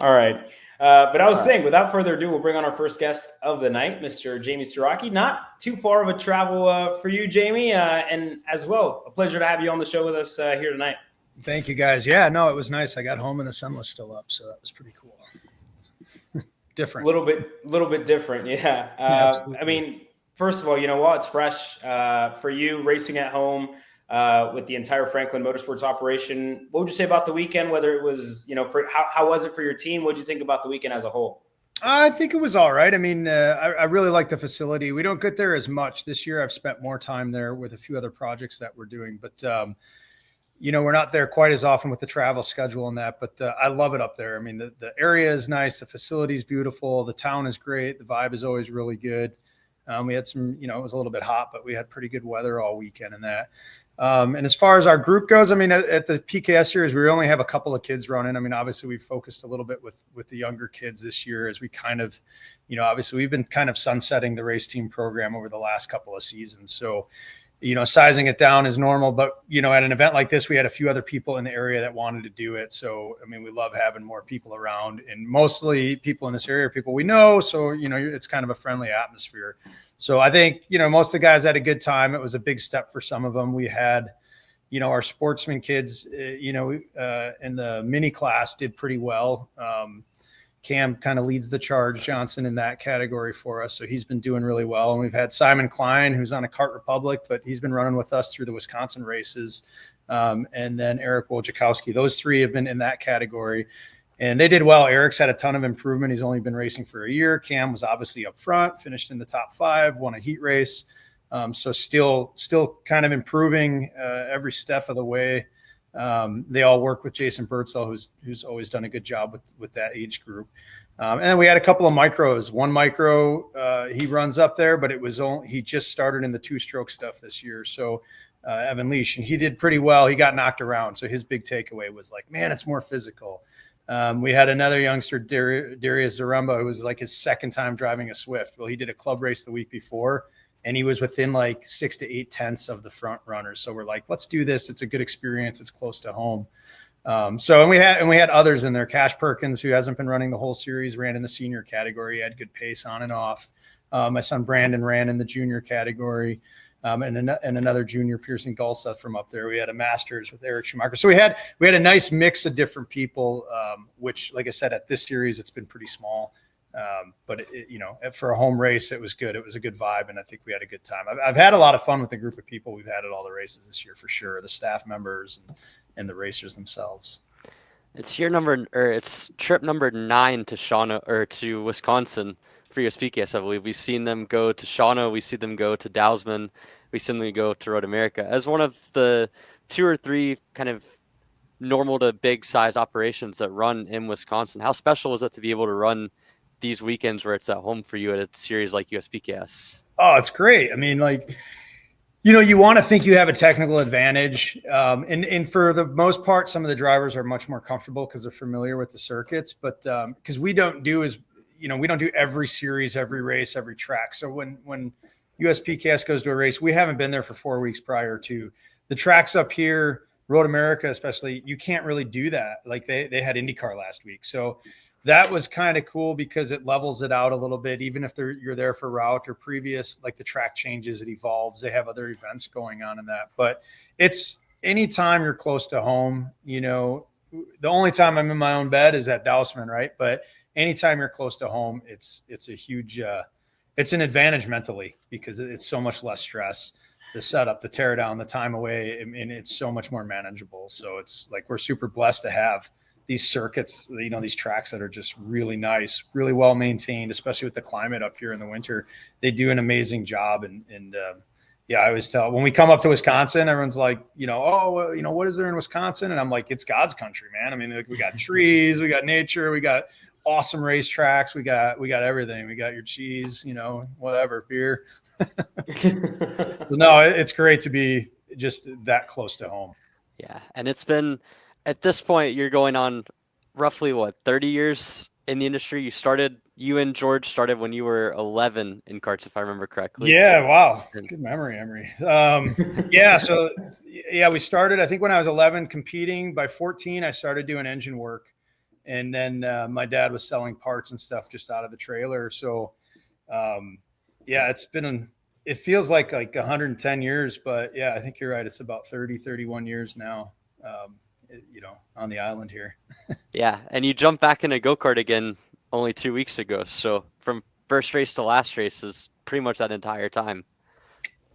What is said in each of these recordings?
All right. But I was saying, without further ado, we'll bring on our first guest of the night, Mr. Jamie Sieracki. Not too far of a travel for you, Jamie, and as well, a pleasure to have you on the show with us here tonight. Thank you, guys. Yeah, no, it was nice. I got home and the sun was still up, so that was pretty cool. Different. A little bit different, yeah. I mean, first of all, while it's fresh for you racing at home with the entire Franklin Motorsports operation, what would you say about the weekend? Whether it was, how was it for your team? What did you think about the weekend as a whole? I think it was all right. I mean, I really like the facility. We don't get there as much this year. I've spent more time there with a few other projects that we're doing, but we're not there quite as often with the travel schedule and that, but I love it up there. I mean, the area is nice. The facility is beautiful. The town is great. The vibe is always really good. We had some, it was a little bit hot, but we had pretty good weather all weekend and that. And as far as our group goes, I mean, at the PKS series, we only have a couple of kids running. I mean, obviously we've focused a little bit with the younger kids this year as we kind of, obviously we've been kind of sunsetting the race team program over the last couple of seasons. So, sizing it down is normal, but, at an event like this, we had a few other people in the area that wanted to do it. So, I mean, we love having more people around, and mostly people in this area are people we know. So, it's kind of a friendly atmosphere. So I think, most of the guys had a good time. It was a big step for some of them. We had, our sportsman kids, in the mini class did pretty well. Cam kind of leads the charge, Johnson, in that category for us. So he's been doing really well. And we've had Simon Klein, who's on a Kart Republic, but he's been running with us through the Wisconsin races. And then Eric Wojciechowski. Those three have been in that category. And they did well. Eric's had a ton of improvement. He's only been racing for a year. Cam was obviously up front, finished in the top 5, won a heat race. So still kind of improving every step of the way. They all work with Jason Birdsell, who's always done a good job with that age group. And then we had a couple of micros. One micro, he runs up there, but he just started in the 2-stroke stuff this year. So Evan Leash, and he did pretty well. He got knocked around. So his big takeaway was like, man, it's more physical. We had another youngster, Darius Zaremba, who was like his second time driving a Swift. Well, he did a club race the week before, and he was within like 6 to 8 tenths of the front runners. So we're like, let's do this. It's a good experience. It's close to home. And we had others in there. Cash Perkins, who hasn't been running the whole series, ran in the senior category. He had good pace on and off. My son Brandon ran in the junior category. And another junior, Pearson Gulseth, from up there. We had a Masters with Eric Schumacher. So we had a nice mix of different people, which, like I said, at this series, it's been pretty small. But for a home race, it was good. It was a good vibe, and I think we had a good time. I've had a lot of fun with the group of people we've had at all the races this year, for sure. The staff members and the racers themselves. It's it's trip number 9 to Shawano or to Wisconsin for USPKS, I believe. We've seen them go to Shawano. We see them go to Dowsman. We see them go to Road America. As one of the 2 or 3 kind of normal to big size operations that run in Wisconsin, how special is it to be able to run these weekends where it's at home for you at a series like USPKS? Oh, it's great. I mean, like, you want to think you have a technical advantage. And for the most part, some of the drivers are much more comfortable because they're familiar with the circuits. But because we don't do every series, every race, every track. So when USPKS goes to a race, we haven't been there for 4 weeks prior to. The tracks up here, Road America especially, you can't really do that. Like they had IndyCar last week. So that was kind of cool because it levels it out a little bit. Even if you're there for route or previous, like the track changes, it evolves. They have other events going on in that. But it's anytime you're close to home, the only time I'm in my own bed is at Dowsman, right? But anytime you're close to home, it's a huge it's an advantage mentally because it's so much less stress. The setup, the teardown, the time away, and it's so much more manageable. So it's like we're super blessed to have these circuits, these tracks that are just really nice, really well maintained, especially with the climate up here in the winter. They do an amazing job. And I always tell when we come up to Wisconsin, everyone's like, what is there in Wisconsin? And I'm like, it's God's country, man. I mean, we got trees, we got nature, we got awesome racetracks. We got everything. We got your cheese, whatever, beer. So, no, it's great to be just that close to home. Yeah. And it's been, at this point, you're going on roughly 30 years in the industry. You and George started when you were 11 in karts, if I remember correctly. Yeah. Wow. Good memory, Emery. We started, I think when I was 11 competing. By 14, I started doing engine work. And then my dad was selling parts and stuff just out of the trailer. So yeah, it feels like 110 years, but yeah, I think you're right. It's about 30, 31 years now, on the island here. Yeah, and you jump back in a go-kart again only 2 weeks ago. So from first race to last race is pretty much that entire time.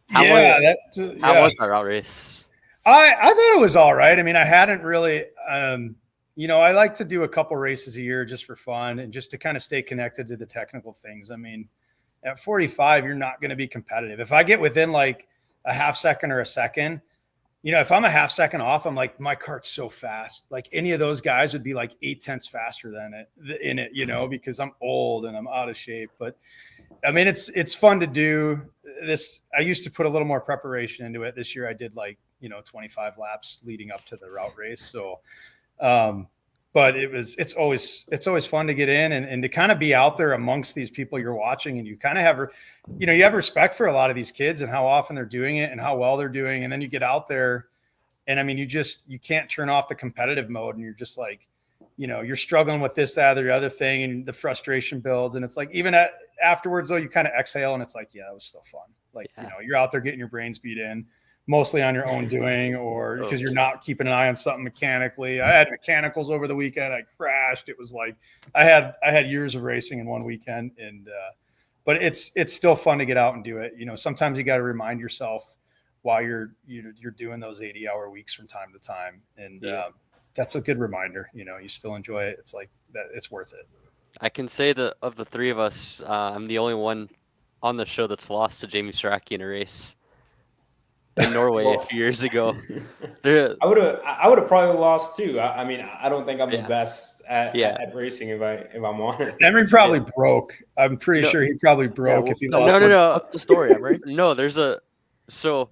How was that route race? I thought it was all right. I mean, I hadn't really, I like to do a couple races a year just for fun and just to kind of stay connected to the technical things. I mean, at 45, you're not going to be competitive. If I get within like a half second or a second, if I'm a half second off, I'm like, my kart's so fast. Like any of those guys would be like 8/10 faster than it, because I'm old and I'm out of shape. But I mean, it's fun to do this. I used to put a little more preparation into it. This year I did 25 laps leading up to the route race. So, but it's always fun to get in and to kind of be out there amongst these people you're watching, and you kind of have, you have respect for a lot of these kids and how often they're doing it and how well they're doing. And then you get out there and I mean, you can't turn off the competitive mode, and you're just like, you're struggling with this, that, or the other thing, and the frustration builds. And it's like, even afterwards though, you kind of exhale and it's like, yeah, it was still fun. Like, you're out there getting your brains beat in, mostly on your own doing, or because you're not keeping an eye on something mechanically. I had mechanicals over the weekend. I crashed. It was like, I had years of racing in one weekend, and, but it's still fun to get out and do it. Sometimes you got to remind yourself while you're doing those 80-hour weeks from time to time. And, that's a good reminder, you still enjoy it. It's like that. It's worth it. I can say that of the three of us, I'm the only one on the show that's lost to Jamie Sieracki in a race in Norway a few years ago. I would have probably lost too. I mean, I don't think I'm the best at racing if I'm honest. Emery probably broke. I'm pretty sure he probably broke if he lost. No. What's the story, Emery? No, so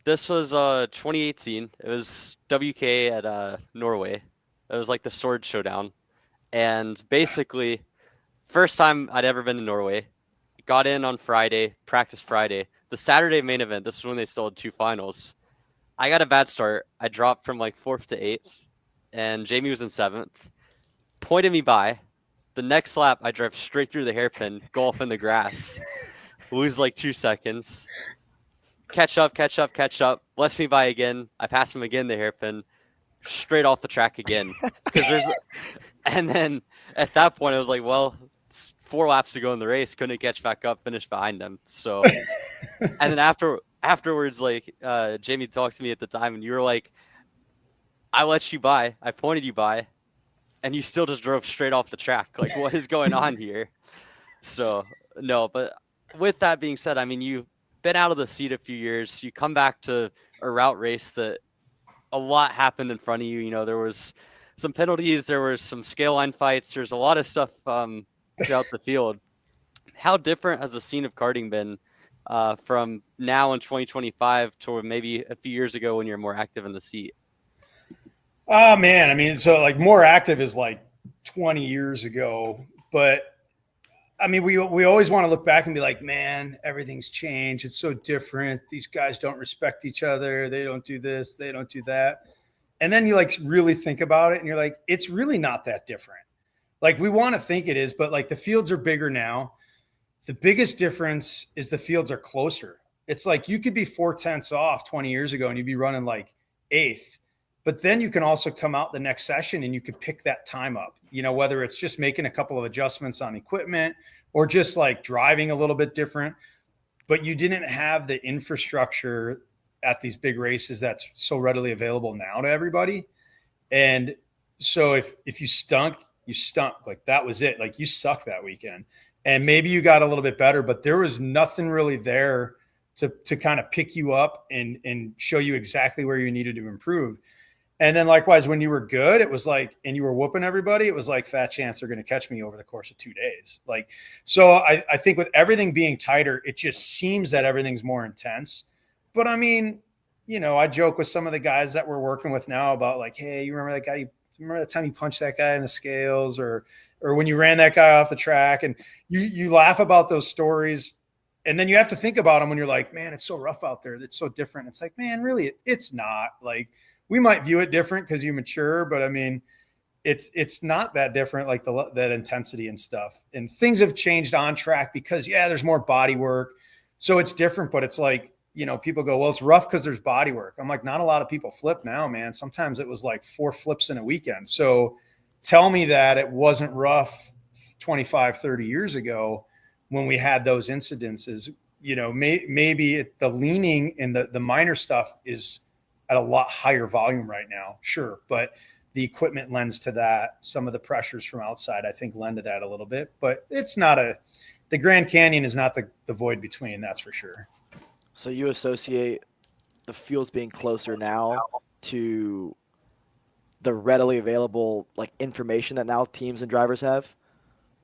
this was 2018. It was WK at Norway. It was like the sword showdown. And basically, first time I'd ever been to Norway. Got in on Friday, practiced Friday. The Saturday main event, this was when they still had two finals. I got a bad start. I dropped from like 4th to 8th, and Jamie was in 7th. Pointed me by. The next lap, I drove straight through the hairpin, go off in the grass. Lose like 2 seconds. Catch up. Lets me by again. I pass him again, the hairpin. Straight off the track again. And then at that point, I was like, well, it's 4 laps to go in the race. Couldn't catch back up, finished behind them. So, and then afterwards, like, Jamie talked to me at the time, and you were like, I let you by. I pointed you by, and you still just drove straight off the track. Like, what is going on here? So, no, but with that being said, I mean, you've been out of the seat a few years. You come back to a route race that a lot happened in front of you. There was some penalties, there was some scale line fights, there's a lot of stuff throughout the field. How different has the scene of karting been from now in 2025 to maybe a few years ago when you're more active in the seat? Oh man, I mean, so like more active is like 20 years ago, but I mean, we always want to look back and be like, man, everything's changed. It's so different. These guys don't respect each other. They don't do this. They don't do that. And then you like really think about it and you're like, it's really not that different. Like we want to think it is, but like the fields are bigger now. The biggest difference is the fields are closer. It's like you could be 4/10 off 20 years ago and you'd be running like 8th. But then you can also come out the next session and you could pick that time up, whether it's just making a couple of adjustments on equipment or just like driving a little bit different. But you didn't have the infrastructure at these big races that's so readily available now to everybody. And so if you stunk, you stunk. Like that was it. Like you sucked that weekend. And maybe you got a little bit better, but there was nothing really there to kind of pick you up and show you exactly where you needed to improve. And then likewise, when you were good, it was like, and you were whooping everybody, it was like fat chance they're going to catch me over the course of 2 days. Like, so I think with everything being tighter, it just seems that everything's more intense. But I mean, I joke with some of the guys that we're working with now about like, hey, you remember that guy? You remember that time you punched that guy in the scales or when you ran that guy off the track? And you laugh about those stories. And then you have to think about them when you're like, man, it's so rough out there. It's so different. It's like, man, really, it's not. Like, we might view it different because you mature, but I mean, it's not that different, like that intensity and stuff. And things have changed on track because there's more body work. So it's different, but it's like, people go, well, it's rough because there's body work. I'm like, not a lot of people flip now, man. Sometimes it was like 4 flips in a weekend. So tell me that it wasn't rough 25, 30 years ago when we had those incidences. Maybe the leaning and the minor stuff is at a lot higher volume right now. Sure. But the equipment lends to that. Some of the pressures from outside, I think, lend to that a little bit, but it's not the Grand Canyon is not the void between, that's for sure. So you associate the fuels being closer now to the readily available like information that now teams and drivers have?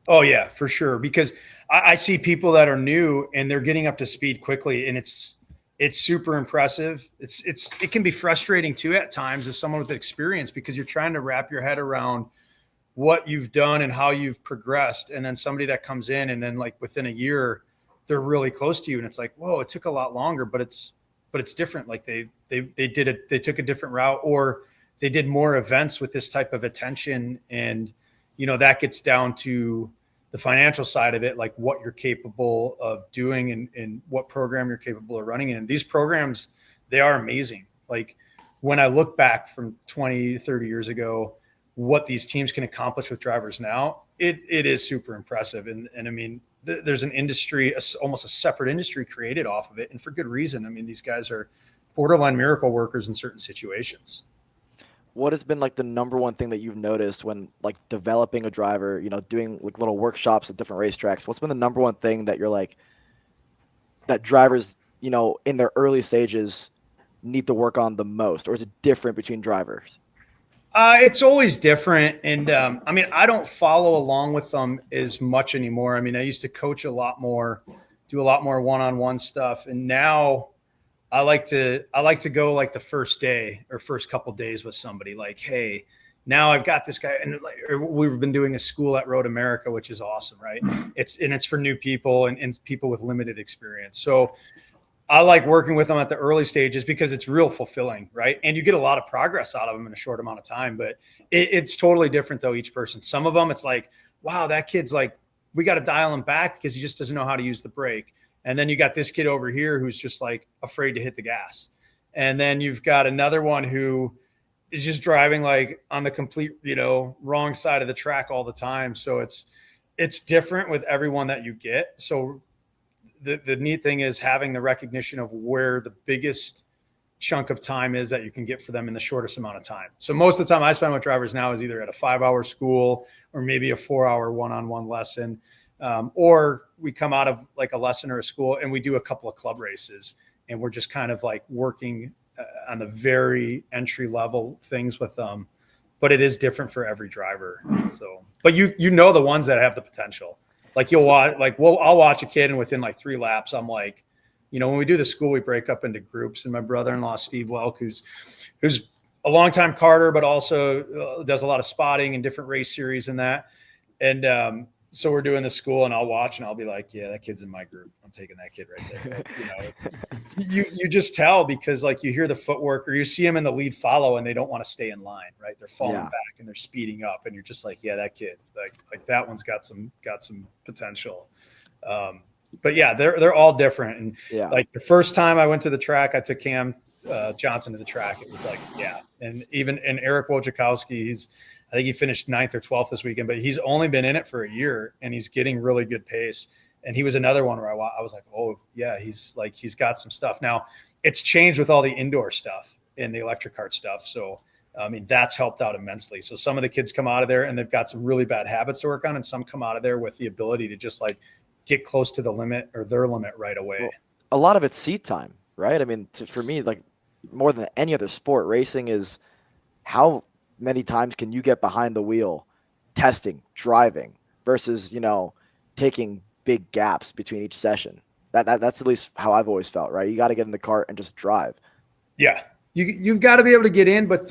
Oh yeah, for sure. Because I see people that are new and they're getting up to speed quickly, and it's super impressive. It can be frustrating too at times as someone with experience, because you're trying to wrap your head around what you've done and how you've progressed. And then somebody that comes in and then like within a year, they're really close to you. And it's like, whoa, it took a lot longer, but it's different. Like they took a different route, or they did more events with this type of attention. And, that gets down to the financial side of it, like what you're capable of doing and what program you're capable of running. And these programs, they are amazing. Like when I look back from 20, 30 years ago, what these teams can accomplish with drivers now, it is super impressive. And I mean, there's an industry, almost a separate industry created off of it. And for good reason. I mean, these guys are borderline miracle workers in certain situations. What has been like the number one thing that you've noticed when like developing a driver, doing like little workshops at different racetracks? What's been the number one thing that you're like, that drivers, in their early stages need to work on the most? Or is it different between drivers? It's always different. And I mean, I don't follow along with them as much anymore. I mean, I used to coach a lot more, do a lot more one-on-one stuff. And now I like to go like the first day or first couple days with somebody, like, hey, now I've got this guy. And we've been doing a school at Road America, which is awesome, right? It's for new people and people with limited experience. So I like working with them at the early stages because it's real fulfilling, right? And you get a lot of progress out of them in a short amount of time, but it's totally different though, each person. Some of them, it's like, wow, that kid's like, we got to dial him back because he just doesn't know how to use the brake. And then you got this kid over here who's just like afraid to hit the gas. And then you've got another one who is just driving like on the complete, wrong side of the track all the time. So it's different with everyone that you get. So the neat thing is having the recognition of where the biggest chunk of time is that you can get for them in the shortest amount of time. So most of the time I spend with drivers now is either at a 5-hour school or maybe a 4-hour one-on-one lesson. Or we come out of like a lesson or a school and we do a couple of club races, and we're just kind of like working on the very entry level things with them. But it is different for every driver. So, but the ones that have the potential. Like you'll watch, like, well, I'll watch a kid and within like 3 laps, I'm like, when we do the school, we break up into groups. And my brother-in-law, Steve Welk, who's a longtime karter, but also does a lot of spotting and different race series and that. And so we're doing the school, and I'll watch, and I'll be like, yeah, that kid's in my group. I'm taking that kid right there. You just tell because like you hear the footwork or you see them in the lead follow and they don't want to stay in line, right? They're falling back and they're speeding up, and you're just like, yeah, that kid, like that one's got some potential. But yeah, they're all different. And like the first time I went to the track, I took Cam Johnson to the track. It was like, yeah. And Eric Wojciechowski, I think he finished 9th or 12th this weekend, but he's only been in it for a year and he's getting really good pace. And he was another one where I was like, oh yeah, he's got some stuff. Now it's changed with all the indoor stuff and the electric kart stuff. So, I mean, that's helped out immensely. So some of the kids come out of there and they've got some really bad habits to work on. And some come out of there with the ability to just like get close to the limit or their limit right away. Well, a lot of it's seat time, right? I mean, for me, like more than any other sport, racing is how many times can you get behind the wheel testing, driving versus, taking big gaps between each session. That's at least how I've always felt, right? You got to get in the cart and just drive. Yeah. You've got to be able to get in, but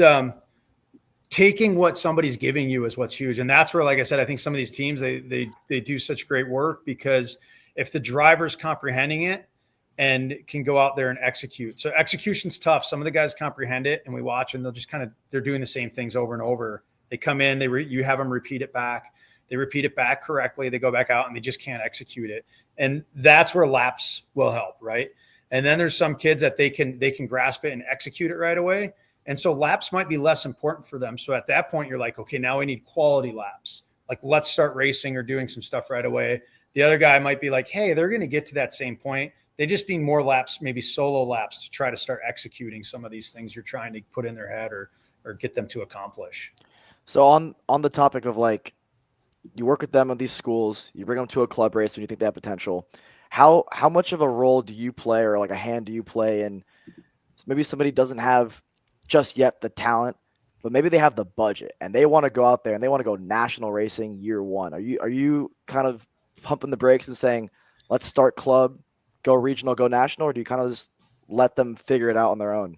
taking what somebody's giving you is what's huge. And that's where, like I said, I think some of these teams, they do such great work because if the driver's comprehending it and can go out there and execute. So execution's tough. Some of the guys comprehend it and we watch and they're just they're doing the same things over and over. They come in, you have them repeat it back. They repeat it back correctly. They go back out and they just can't execute it. And that's where laps will help, right? And then there's some kids that they can grasp it and execute it right away. And so laps might be less important for them. So at that point, you're like, okay, now we need quality laps. Like, let's start racing or doing some stuff right away. The other guy might be like, hey, they're going to get to that same point. They just need more laps, maybe solo laps, to try to start executing some of these things you're trying to put in their head or get them to accomplish. So on the topic of like, you work with them at these schools, you bring them to a club race when you think they have potential. How much of a role do you play, or like a hand do you play in maybe somebody doesn't have just yet the talent, but maybe they have the budget and they want to go out there and they want to go national racing year one? Are you kind of pumping the brakes and saying, let's start club, go regional, go national, or do you kind of just let them figure it out on their own?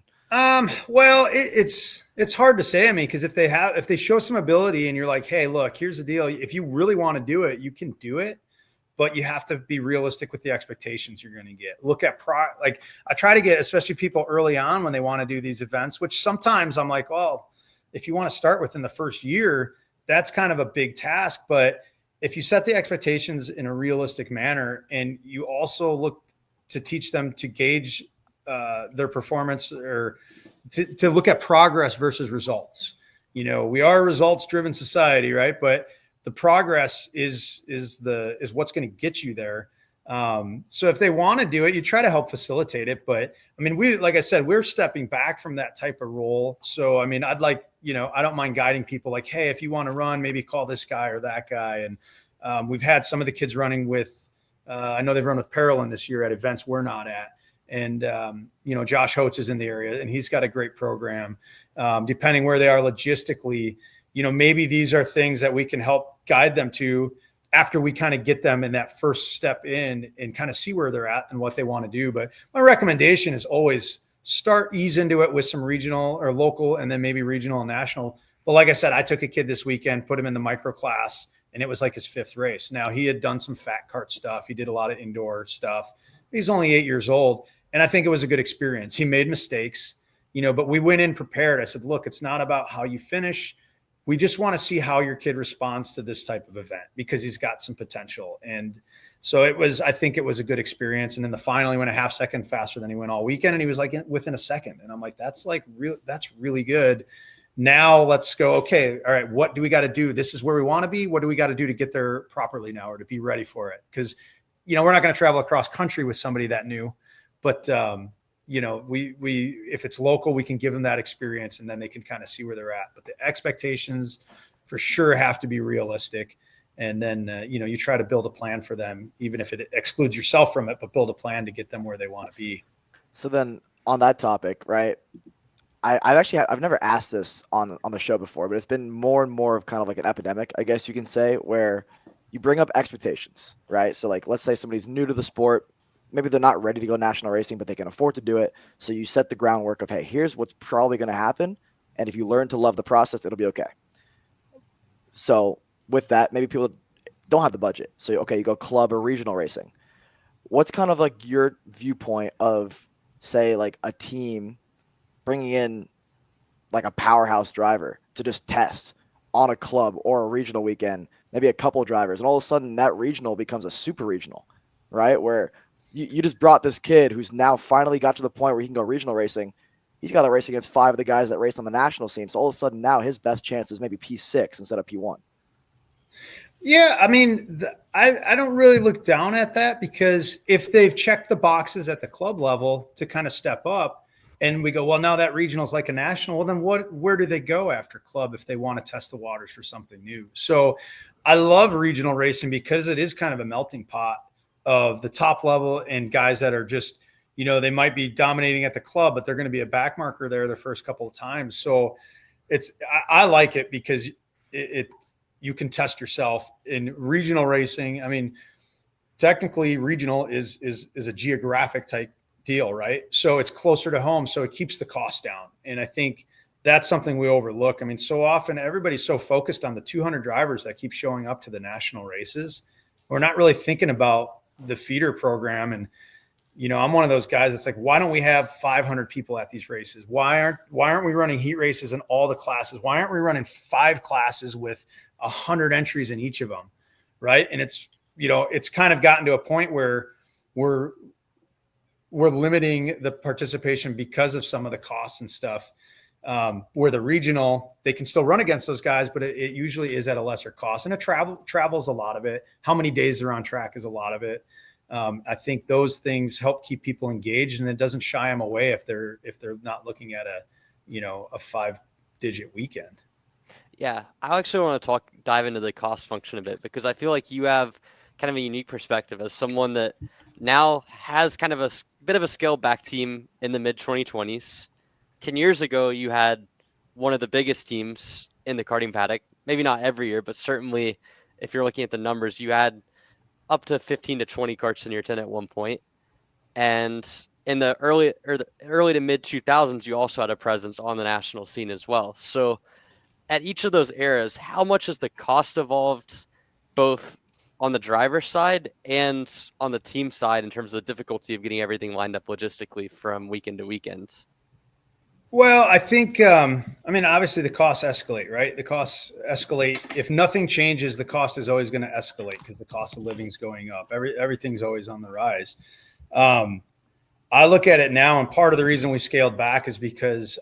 Well, it's hard to say. I mean, because if they show some ability and you're like, hey, look, here's the deal. If you really want to do it, you can do it, but you have to be realistic with the expectations you're going to get. Look at like I try to get, especially people early on when they want to do these events, which sometimes I'm like, well, if you want to start within the first year, that's kind of a big task. But if you set the expectations in a realistic manner, and you also look to teach them to gauge their performance, or to look at progress versus results. We are a results driven society, right? But the progress is what's going to get you there. So if they want to do it, you try to help facilitate it. But I mean, like I said, we're stepping back from that type of role. So, I mean, I don't mind guiding people like, hey, if you want to run, maybe call this guy or that guy. And we've had some of the kids running with, I know they've run with Parolin this year at events we're not at. And, Josh Holtz is in the area and he's got a great program. Depending where they are logistically, maybe these are things that we can help guide them to after we kind of get them in that first step in and kind of see where they're at and what they want to do. But my recommendation is always ease into it with some regional or local, and then maybe regional and national. But like I said, I took a kid this weekend, put him in the micro class, and it was like his 5th race. Now, he had done some fat kart stuff. He did a lot of indoor stuff. He's only 8 years old. And I think it was a good experience. He made mistakes, but we went in prepared. I said, look, it's not about how you finish. We just want to see how your kid responds to this type of event because he's got some potential. And so I think it was a good experience. And in the final, he went a half second faster than he went all weekend. And he was like within a second. And I'm like, that's really good. Now let's go, okay, all right, what do we got to do? This is where we want to be. What do we got to do to get there properly now, or to be ready for it? Because, we're not going to travel across country with somebody that new, but we if it's local, we can give them that experience and then they can kind of see where they're at. But the expectations for sure have to be realistic. And then, you try to build a plan for them, even if it excludes yourself from it, but build a plan to get them where they want to be. So then on that topic, right, I've never asked this on the show before, but it's been more and more of kind of like an epidemic, I guess you can say, where you bring up expectations, right? So like, let's say somebody's new to the sport. Maybe they're not ready to go national racing, but they can afford to do it. So you set the groundwork of, hey, here's what's probably going to happen. And if you learn to love the process, it'll be okay. So with that, maybe people don't have the budget. So, okay, you go club or regional racing. What's kind of like your viewpoint of, say, like a team bringing in like a powerhouse driver to just test on a club or a regional weekend, maybe a couple of drivers, and all of a sudden that regional becomes a super regional, right? Where you just brought this kid who's now finally got to the point where he can go regional racing. He's got to race against 5 of the guys that race on the national scene. So all of a sudden now his best chance is maybe P6 instead of P1. Yeah, I mean, I don't really look down at that, because if they've checked the boxes at the club level to kind of step up, and we go, well, now that regional is like a national, well, then where do they go after club if they want to test the waters for something new? So I love regional racing because it is kind of a melting pot of the top level and guys that are just, they might be dominating at the club, but they're going to be a back marker there the first couple of times. So I like it because you can test yourself in regional racing. I mean, technically regional is a geographic type deal, right? So it's closer to home, so it keeps the cost down. And I think that's something we overlook. I mean, so often everybody's so focused on the 200 drivers that keep showing up to the national races. We're not really thinking about the feeder program. And I'm one of those guys that's like, why don't we have 500 people at these races? Why aren't we running heat races in all the classes? Why aren't we running 5 classes with 100 entries in each of them? Right. And it's kind of gotten to a point where we're limiting the participation because of some of the costs and stuff. Where the regional, they can still run against those guys, but it usually is at a lesser cost. And travel's a lot of it. How many days they're on track is a lot of it. I think those things help keep people engaged, and it doesn't shy them away if they're not looking at a 5-digit weekend. Yeah, I actually want to dive into the cost function a bit, because I feel like you have kind of a unique perspective as someone that now has kind of a bit of a scaled back team in the mid 2020s. 10 years ago, you had one of the biggest teams in the karting paddock. Maybe not every year, but certainly if you're looking at the numbers, you had up to 15 to 20 karts in your tent at one point. And in the early to mid 2000s, you also had a presence on the national scene as well. So at each of those eras, how much has the cost evolved, both on the driver's side and on the team side, in terms of the difficulty of getting everything lined up logistically from weekend to weekend? Well, I think, obviously the costs escalate, right? The costs escalate. If nothing changes, the cost is always going to escalate because the cost of living is going up. Everything's always on the rise. I look at it now, and part of the reason we scaled back is because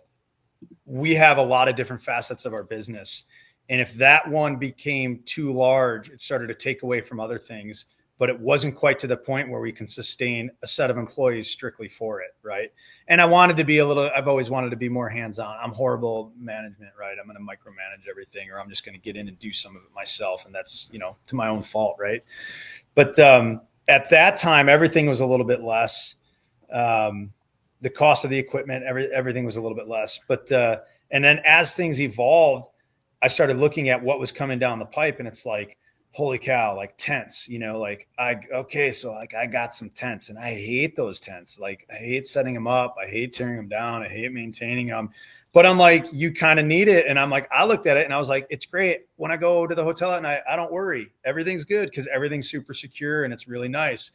we have a lot of different facets of our business. And if that one became too large, it started to take away from other things, but it wasn't quite to the point where we can sustain a set of employees strictly for it. Right. And I've always wanted to be more hands-on. I'm horrible management, right? I'm going to micromanage everything, or I'm just going to get in and do some of it myself. And that's, to my own fault. Right. But at that time, everything was a little bit less. The cost of the equipment, everything was a little bit less. But and then as things evolved, I started looking at what was coming down the pipe, and it's like, holy cow, like tents, so I got some tents, and I hate those tents. Like, I hate setting them up. I hate tearing them down. I hate maintaining them. But I'm like, you kind of need it. And I'm like, I looked at it and I was like, it's great. When I go to the hotel at night, I don't worry. Everything's good because everything's super secure and it's really nice.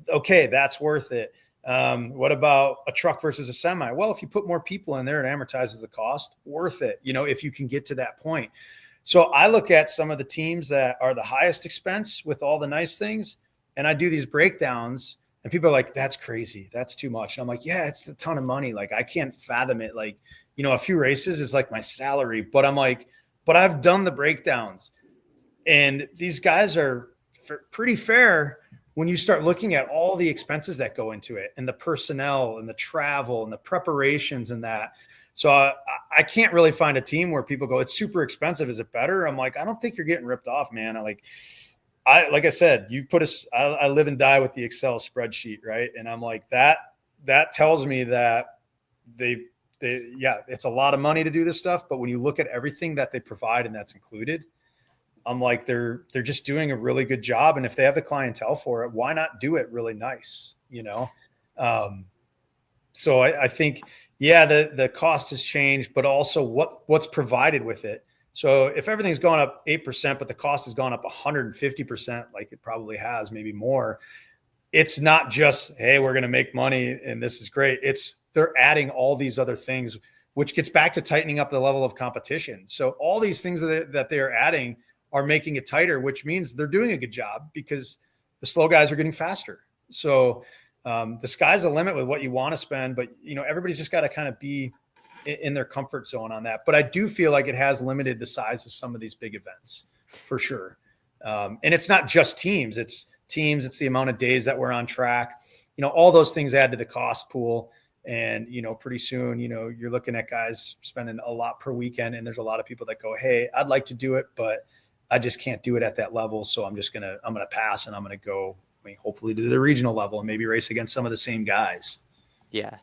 Okay, that's worth it. What about a truck versus a semi? Well, if you put more people in there, it amortizes the cost. Worth it, if you can get to that point. So I look at some of the teams that are the highest expense with all the nice things, and I do these breakdowns, and people are like, that's crazy. That's too much. And I'm like, yeah, it's a ton of money. Like, I can't fathom it. Like, a few races is like my salary, but I'm like, but I've done the breakdowns, and these guys are pretty fair when you start looking at all the expenses that go into it, and the personnel and the travel and the preparations and that. So I can't really find a team where people go, it's super expensive. Is it better? I'm like, I don't think you're getting ripped off, man. Like I said, you put us, I live and die with the Excel spreadsheet. Right. And I'm like, that tells me that it's a lot of money to do this stuff. But when you look at everything that they provide and that's included, I'm like, they're just doing a really good job. And if they have the clientele for it, why not do it really nice? So I think, yeah, the cost has changed, but also what's provided with it. So if everything's gone up 8%, but the cost has gone up 150%, like it probably has, maybe more, it's not just, hey, we're going to make money and this is great. They're adding all these other things, which gets back to tightening up the level of competition. So all these things that they are adding are making it tighter, which means they're doing a good job because the slow guys are getting faster. So the sky's the limit with what you want to spend, but everybody's just got to kind of be in their comfort zone on that. But I do feel like it has limited the size of some of these big events for sure. And it's not just teams, it's the amount of days that we're on track. All those things add to the cost pool. And, pretty soon, you're looking at guys spending a lot per weekend. And there's a lot of people that go, hey, I'd like to do it, but I just can't do it at that level. So I'm going to pass, and I'm going to go, hopefully to the regional level and maybe race against some of the same guys. Yeah.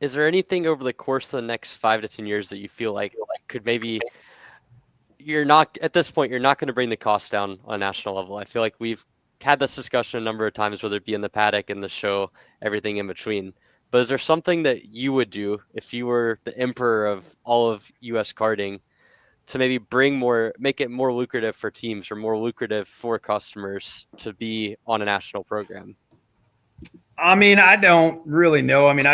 Is there anything over the course of the next 5 to 10 years that you feel like could maybe, you're not going to bring the cost down on a national level? I feel like we've had this discussion a number of times, whether it be in the paddock, in the show, everything in between. But is there something that you would do if you were the emperor of all of US karting to maybe make it more lucrative for teams or more lucrative for customers to be on a national program? I mean, I don't really know. I mean,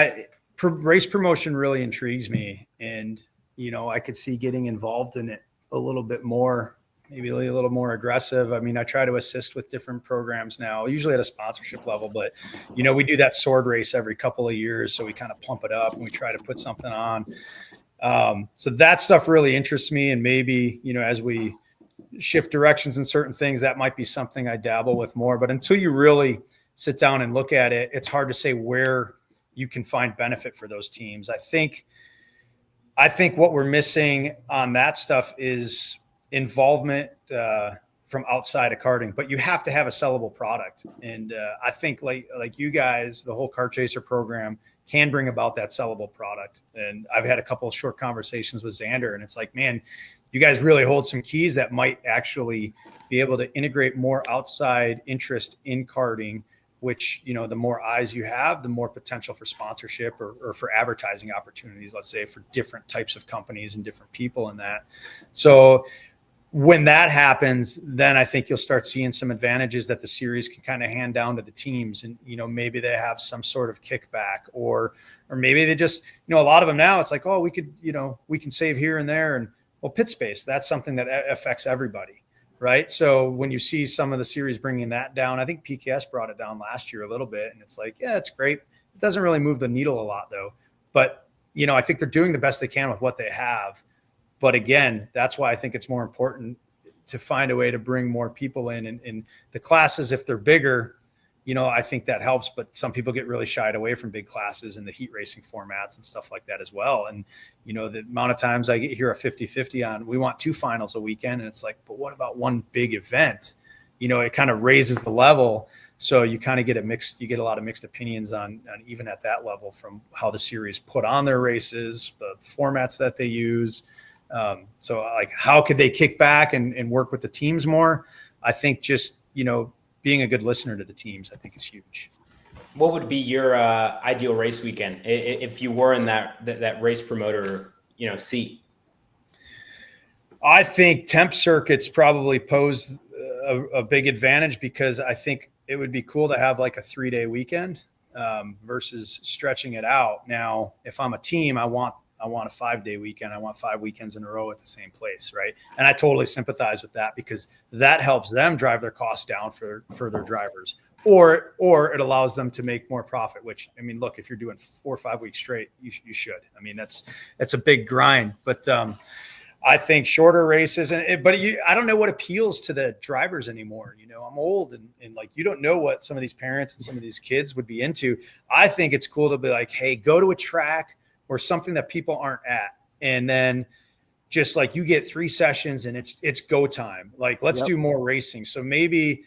race promotion really intrigues me, and I could see getting involved in it a little bit more, maybe a little more aggressive. I mean, I try to assist with different programs now, usually at a sponsorship level, but we do that sword race every couple of years, so we kind of pump it up and we try to put something on. So that stuff really interests me, and maybe as we shift directions in certain things, that might be something I dabble with more. But until you really sit down and look at it, it's hard to say where you can find benefit for those teams. I think what we're missing on that stuff is involvement from outside of karting, but you have to have a sellable product. And I think like you guys, the whole Kart Chaser program can bring about that sellable product. And I've had a couple of short conversations with Xander, and it's like, man, you guys really hold some keys that might actually be able to integrate more outside interest in karting, which, the more eyes you have, the more potential for sponsorship or for advertising opportunities, let's say, for different types of companies and different people in that. So when that happens, then I think you'll start seeing some advantages that the series can kind of hand down to the teams. And, maybe they have some sort of kickback, or maybe they just, a lot of them now, it's like, oh, we could, we can save here and there. And well, pit space, that's something that affects everybody. Right. So when you see some of the series bringing that down, I think PKS brought it down last year a little bit, and it's like, yeah, it's great. It doesn't really move the needle a lot though. But, I think they're doing the best they can with what they have. But again, that's why I think it's more important to find a way to bring more people in. And the classes, if they're bigger, I think that helps. But some people get really shied away from big classes and the heat racing formats and stuff like that as well. And, the amount of times I get here a 50-50 on, we want 2 finals a weekend. And it's like, but what about one big event? It kind of raises the level. So you kind of get you get a lot of mixed opinions on even at that level, from how the series put on their races, the formats that they use. So like, how could they kick back and work with the teams more? I think just, being a good listener to the teams, I think is huge. What would be your ideal race weekend if you were in that race promoter, seat? I think temp circuits probably pose a big advantage, because I think it would be cool to have like a 3-day weekend versus stretching it out. Now, if I'm a team, I want a 5-day weekend. I want 5 weekends in a row at the same place. Right. And I totally sympathize with that, because that helps them drive their costs down for their drivers, or it allows them to make more profit, which, I mean, look, if you're doing 4 or 5 weeks straight, you should. I mean, that's a big grind, but I think shorter races, but I don't know what appeals to the drivers anymore. I'm old, and like, you don't know what some of these parents and some of these kids would be into. I think it's cool to be like, hey, go to a track or something that people aren't at, and then just like, you get 3 sessions and it's go time. Like, let's do more racing. So maybe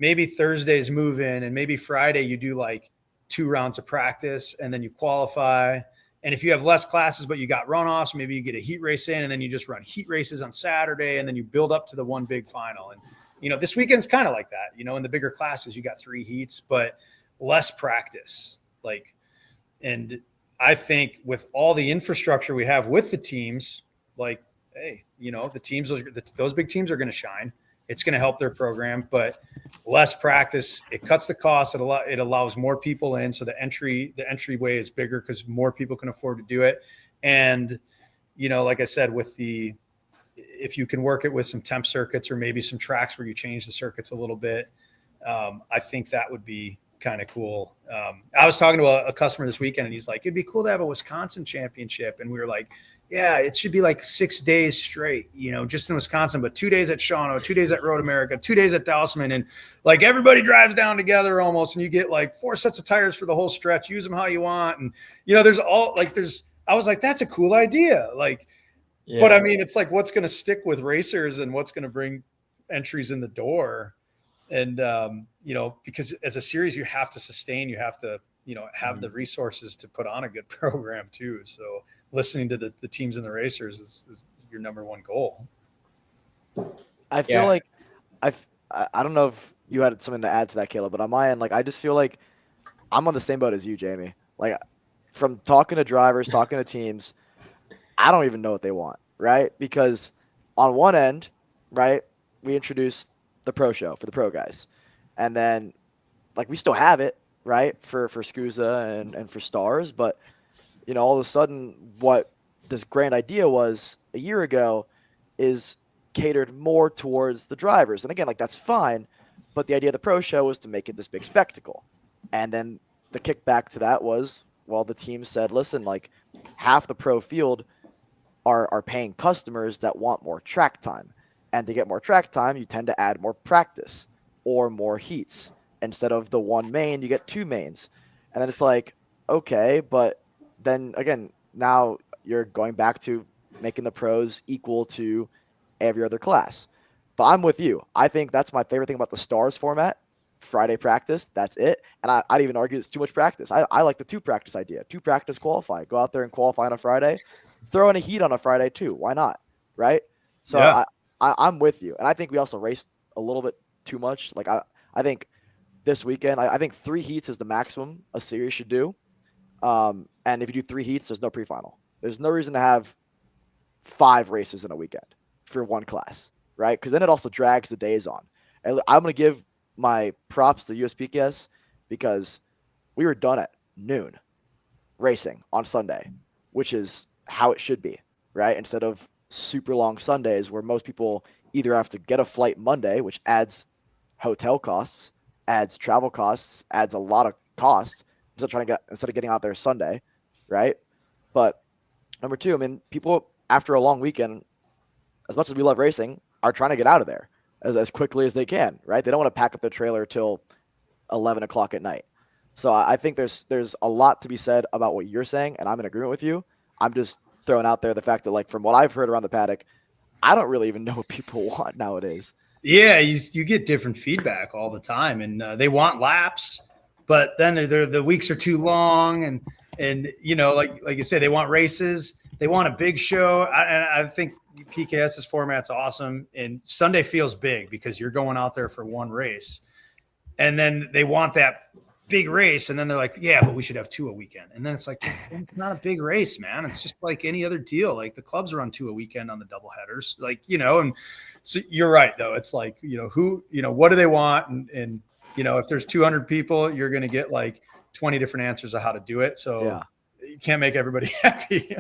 Thursdays move in, and maybe Friday you do like 2 rounds of practice, and then you qualify. And if you have less classes, but you got runoffs, maybe you get a heat race in, and then you just run heat races on Saturday, and then you build up to the one big final. And, this weekend's kind of like that, in the bigger classes, you got 3 heats, but less practice. And I think with all the infrastructure we have with the teams, like, hey, the teams, those big teams are going to shine. It's going to help their program, but less practice, it cuts the cost. It allows more people in. So the entryway is bigger, because more people can afford to do it. And, like I said, if you can work it with some temp circuits, or maybe some tracks where you change the circuits a little bit, I think that would be kind of cool. I was talking to a customer this weekend, and he's like, it'd be cool to have a Wisconsin championship. And we were like, yeah, it should be like 6 days straight, just in Wisconsin, but 2 days at Shawano, 2 days at Road America, 2 days at Dousman. And like, everybody drives down together almost, and you get like 4 sets of tires for the whole stretch, use them how you want. And, I was like, that's a cool idea. Like, yeah. But I mean, it's like, what's going to stick with racers and what's going to bring entries in the door? And, because as a series, you have to sustain, you have to, have the resources to put on a good program too. So listening to the teams and the racers is your number one goal. I feel like I don't know if you had something to add to that, Caleb, but on my end, like, I just feel like I'm on the same boat as you, Jamie. Like, from talking to drivers, talking to teams, I don't even know what they want, right? Because on one end, right, we introduced the pro show for the pro guys. And then, like, we still have it, right, for SCUSA and for Stars. But, you know, all of a sudden, what this grand idea was a year ago is catered more towards the drivers. And again, like, that's fine. But the idea of the pro show was to make it this big spectacle. And then the kickback to that was, well, the team said, listen, like, half the pro field are paying customers that want more track time. And to get more track time, you tend to add more practice or more heats. Instead of the one main, you get two mains. And then it's like, okay, but then again, now you're going back to making the pros equal to every other class. But I'm with you. I think that's my favorite thing about the Stars format. Friday practice, that's it. And I'd even argue it's too much practice. I like the 2 practice idea. 2 practice qualify. Go out there and qualify on a Friday. Throw in a heat on a Friday too. Why not? Right? So Yeah. I'm with you. And I think we also raced a little bit too much. Like I think this weekend, I think 3 heats is the maximum a series should do. And if you do 3 heats, there's no pre-final. There's no reason to have 5 races in a weekend for one class, right? Because then it also drags the days on. And I'm going to give my props to USPKS because we were done at noon racing on Sunday, which is how it should be, right? Instead of super long Sundays where most people either have to get a flight Monday, which adds hotel costs, adds travel costs, adds a lot of cost instead of getting out there Sunday, right? But number 2, I mean, people after a long weekend, as much as we love racing, are trying to get out of there as quickly as they can, right? They don't want to pack up their trailer till 11 o'clock at night. So I think there's a lot to be said about what you're saying, and I'm in agreement with you. I'm just throwing out there the fact that, like, from what I've heard around the paddock, I don't really even know what people want nowadays. Yeah, you get different feedback all the time, and they want laps, but then the weeks are too long, and you know, like you say, they want races, they want a big show, and I think PKS's format's awesome, and Sunday feels big because you're going out there for one race, and then they want that big race, and then they're like, yeah, but we should have 2 a weekend, and then it's like, it's not a big race, man. It's just like any other deal. Like the clubs run 2 a weekend on the double headers, like, you know. And so you're right, though. It's like, you know, what do they want? And you know, if there's 200 people, you're going to get like 20 different answers of how to do it. So Yeah. you can't make everybody happy.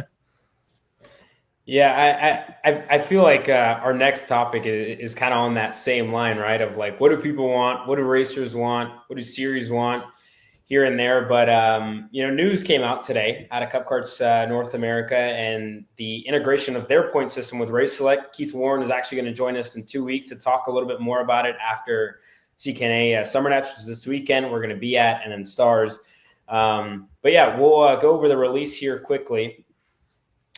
Yeah, I feel like our next topic is kind of on that same line, right? Of like, what do people want? What do racers want? What do series want? Here and there. But, you know, news came out today out of Cup Karts North America and the integration of their point system with Race Select. Keith Warren is actually going to join us in 2 weeks to talk a little bit more about it after CKNA Summer Nats, which is this weekend, we're going to be at, and then Stars. But yeah, we'll go over the release here quickly.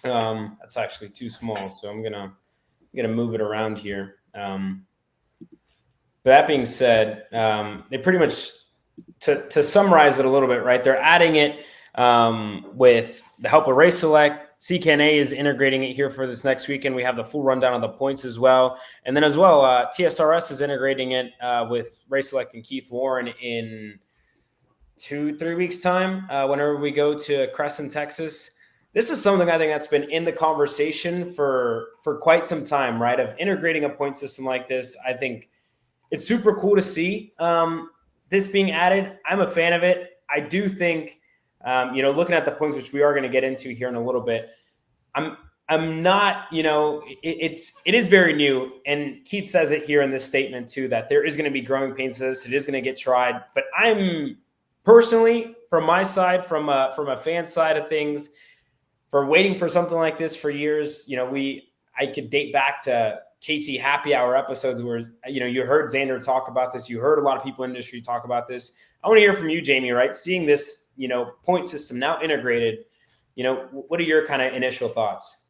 That's actually too small, so I'm gonna move it around here. But that being said, they pretty much, to summarize it a little bit, right? They're adding it with the help of Race Select. CKNA is integrating it here for this next weekend. We have the full rundown of the points as well, and then as well, TSRS is integrating it with Race Select and Keith Warren in 2-3 weeks time. Whenever we go to Crescent, Texas. This is something I think that's been in the conversation for quite some time, right? Of integrating a point system like this. I think it's super cool to see this being added. I'm a fan of it. I do think, you know, looking at the points, which we are going to get into here in a little bit, I'm not, you know, it is very new. And Keith says it here in this statement too, that there is going to be growing pains to this. It is going to get tried. But I'm personally, from my side, from a fan side of things, for waiting for something like this for years. You know, I could date back to Casey happy hour episodes where, you know, you heard Xander talk about this. You heard a lot of people in the industry talk about this. I want to hear from you, Jamie, right? Seeing this, you know, point system now integrated, you know, what are your kind of initial thoughts?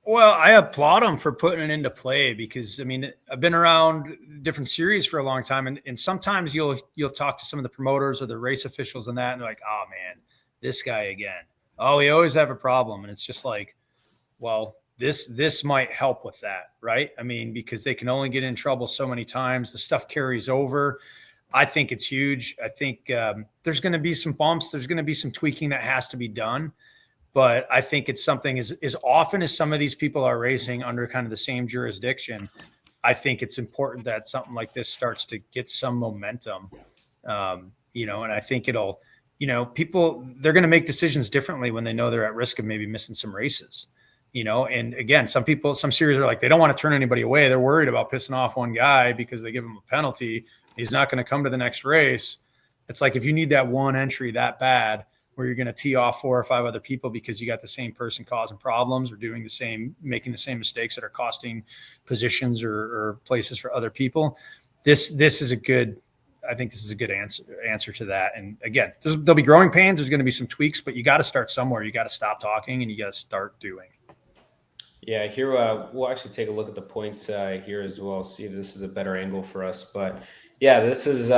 Well, I applaud them for putting it into play because, I mean, I've been around different series for a long time, and sometimes you'll talk to some of the promoters or the race officials and that, and they're like, oh man, this guy again. Oh, we always have a problem. And it's just like, well, this might help with that, right? I mean, because they can only get in trouble so many times. The stuff carries over. I think it's huge. I think there's going to be some bumps. There's going to be some tweaking that has to be done. But I think it's something as often as some of these people are racing under kind of the same jurisdiction, I think it's important that something like this starts to get some momentum. and I think it'll, people, they're going to make decisions differently when they know they're at risk of maybe missing some races, and again, some series are like, they don't want to turn anybody away. They're worried about pissing off one guy because they give him a penalty. He's not going to come to the next race. It's like, if you need that one entry that bad, where you're going to tee off 4 or 5 other people because you got the same person causing problems or making the same mistakes that are costing positions or places for other people. This is a good answer to that. And again, there'll be growing pains. There's going to be some tweaks, but you got to start somewhere. You got to stop talking and you got to start doing. Yeah, here we'll actually take a look at the points here as well, see if this is a better angle for us. But yeah, this is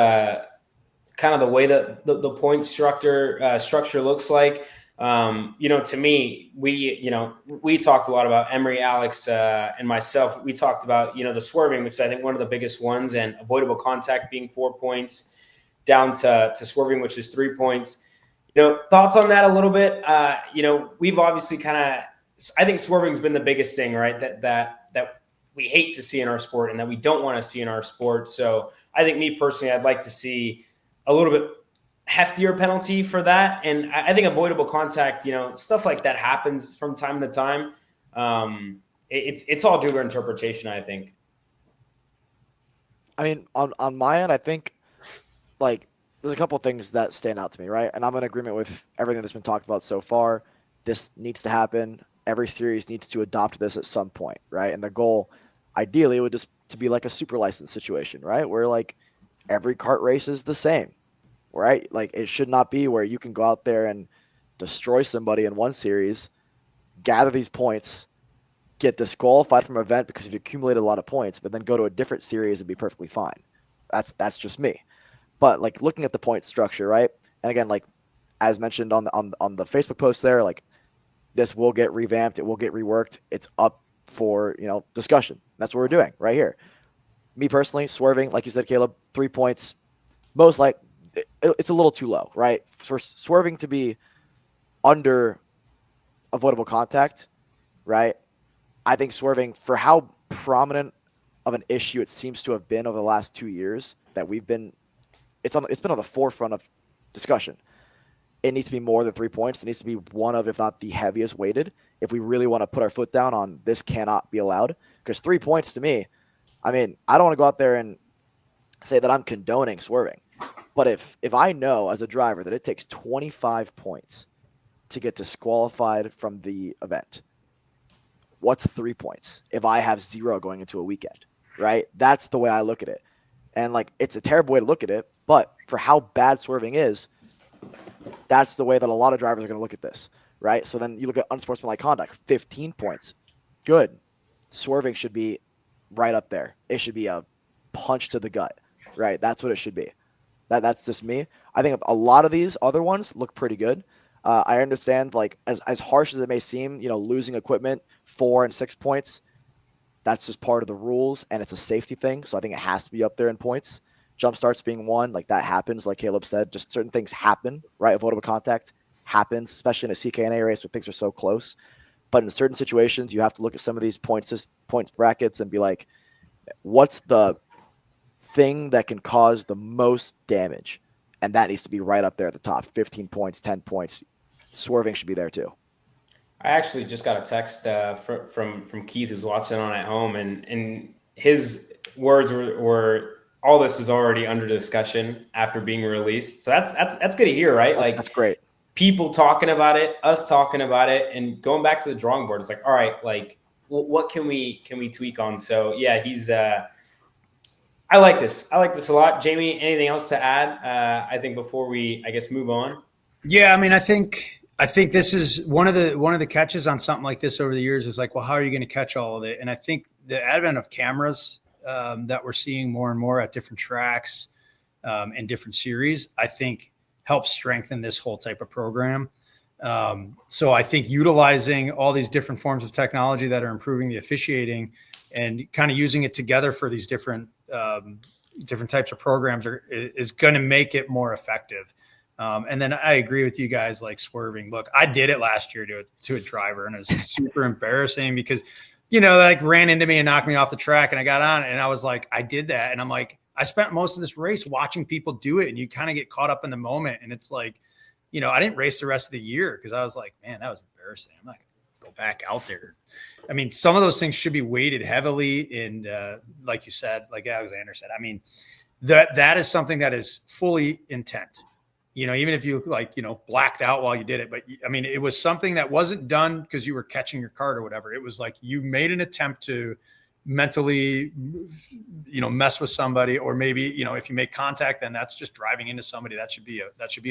kind of the way that the point structure looks like. To me, we talked a lot about Emery, Alex, and myself. We talked about, the swerving, which is, I think, one of the biggest ones, and avoidable contact being 4 points, down to swerving, which is 3 points. Thoughts on that a little bit? We've obviously I think swerving's been the biggest thing, right? That we hate to see in our sport and that we don't want to see in our sport. So I think, me personally, I'd like to see a little bit heftier penalty for that. And I think avoidable contact, stuff like that happens from time to time. It's all due to interpretation, I think. I mean, on my end, I think like there's a couple of things that stand out to me, right? And I'm in agreement with everything that's been talked about so far. This needs to happen. Every series needs to adopt this at some point, right? And the goal, ideally, would just to be like a super license situation, right? Where like every kart race is the same, right? Like, it should not be where you can go out there and destroy somebody in one series, gather these points, get disqualified from an event because you've accumulated a lot of points, but then go to a different series and be perfectly fine. That's just me. But like, looking at the point structure, right? And again, like as mentioned on the Facebook post there, like, this will get revamped, it will get reworked. It's up for, discussion. That's what we're doing right here. Me personally, swerving, like you said, Caleb, 3 points, most like it's a little too low, right? For swerving to be under avoidable contact, right? I think swerving, for how prominent of an issue it seems to have been over the last 2 years that it's been on the forefront of discussion. It needs to be more than 3 points. It needs to be one of, if not the heaviest weighted, if we really want to put our foot down on this cannot be allowed. Because 3 points to me, I mean, I don't want to go out there and say that I'm condoning swerving. But if I know as a driver that it takes 25 points to get disqualified from the event, what's 3 points if I have 0 going into a weekend, right? That's the way I look at it. And like, it's a terrible way to look at it, but for how bad swerving is, that's the way that a lot of drivers are going to look at this, right? So then you look at unsportsmanlike conduct, 15 points. Good. Swerving should be right up there. It should be a punch to the gut, right? That's what it should be. That's just me. I think a lot of these other ones look pretty good. I understand, like, as harsh as it may seem, losing equipment, 4 and 6 points, that's just part of the rules, and it's a safety thing. So I think it has to be up there in points. Jump starts being one, like, that happens, like Caleb said. Just certain things happen, right? Avoidable contact happens, especially in a CKNA race where things are so close. But in certain situations, you have to look at some of these points brackets and be like, what's the thing that can cause the most damage? And that needs to be right up there at the top. 15 points, 10 points. Swerving should be there too. I actually just got a text from Keith, who's watching on at home, and his words were all this is already under discussion after being released. So that's good to hear, right? Like, that's great. People talking about it, us talking about it, and going back to the drawing board. It's like, all right, like, what can we tweak on? So yeah, he's I like this. I like this a lot. Jamie, anything else to add? I think before we, I guess, move on. Yeah, I mean, I think this is one of the catches on something like this over the years is like, well, how are you going to catch all of it? And I think the advent of cameras that we're seeing more and more at different tracks and different series, I think helps strengthen this whole type of program. So I think utilizing all these different forms of technology that are improving the officiating and kind of using it together for these different types of programs is going to make it more effective. And then I agree with you guys, like swerving. Look, I did it last year to a driver, and it was super embarrassing because, like, ran into me and knocked me off the track, and I got on and I was like, I did that. And I'm like, I spent most of this race watching people do it, and you kind of get caught up in the moment. And it's like, I didn't race the rest of the year because I was like, man, that was embarrassing. I'm not going to go back out there. I mean, some of those things should be weighted heavily. And like you said, like Alexander said, I mean, that is something that is fully intent. Even if you blacked out while you did it, but I mean, it was something that wasn't done because you were catching your cart or whatever. It was like you made an attempt to mentally, mess with somebody, or maybe, if you make contact, then that's just driving into somebody. That should be